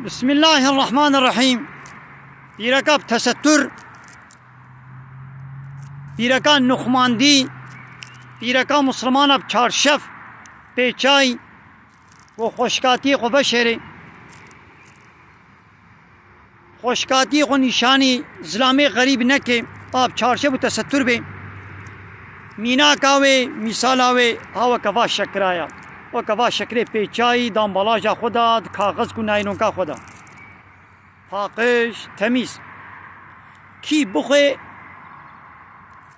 بسم الله الرحمن الرحیم. پیرکا تستر، پیرکا نخماندی، پیرکا مسلمان چارشف پیچای و خوشکاتی خو بشری، خوشکاتی خو نشانی ظلام غریب نکه آب چارشف و تستر بے مینا کاوے مثالاوے آو کوا شکرایا و کوا شکر پیچای دامبالاجا خدا کاغذ کو ناینون کا خدا پاکش تمیز کی بخه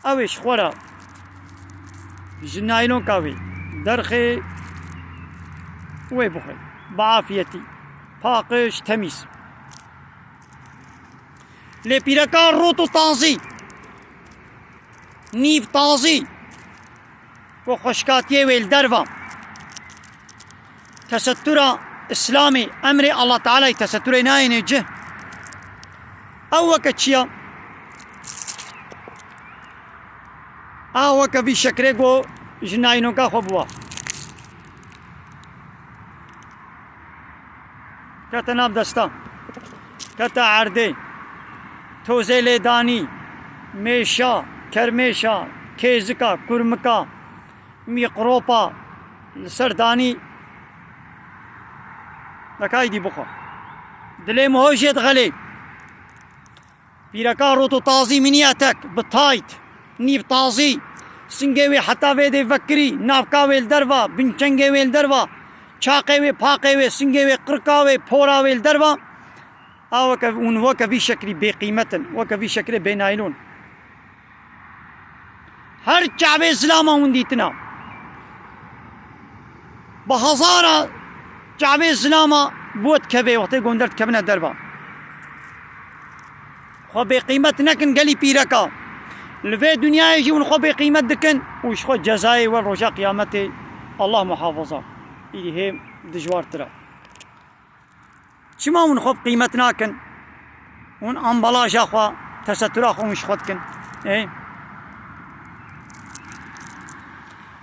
اوش خورا جناینون کاوی درخه وی بخه بعافیتی پاکش تمیز لی پیرکار روتو تازی نیف تازی و خوشکاتی ویل دروا تستر اسلامي امر الله تعالى تستر ناين جه او كتشيا او كبي شكريغو جناينو كا خبوا كتناب دستا كتا عردي توزيلي داني ميشا كرميشا كيزكا كرمكا ميقروبا سرداني دکای دی بخوا دلی مهوشت غلی پیرکا روتو تازی منیاتک بطایت نیب تازی سنگه وی حتا وی دی وکری نافکا ویل دروا بنچنگه ویل دروا چاقه وی پاقه وی سنگه وی قرقا وی پورا ویل دروا اون وکا وی شکری بی قیمتن وکا وی شکری بی نایلون هر چاوی اسلاما اون دیتنا بهزارا چاوی اسلاما بود کبه وقتی گندرت کبنه دربا خو بی قیمت نکن گلی پیرکا لفی دنیای جی اون خو بی قیمت دکن وش خو جزای و رجا قیامت الله محافظه ایلی هم دجوار ترا چما اون خو قیمت نکن اون امبالاج خو تستر خو مش خود کن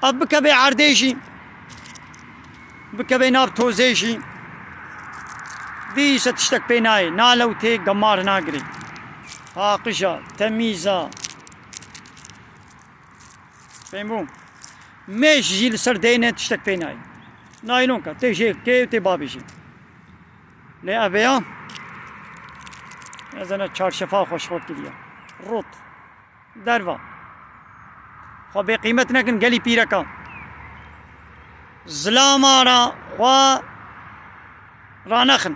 اب کبه عردیشی بكبي ناب توزيشي دي ستشتك بيناي نالو تي قمار ناقري عاقشة تميزة فهمون ميش جيل سردينة تشتك بيناي نايلونكا تيجي كي تي بابيشي لي أبيا ازانا چارشفا خوش خود كليا روت دروا خو بقيمت نكن قلي بيركا ظلام را خوا رانخن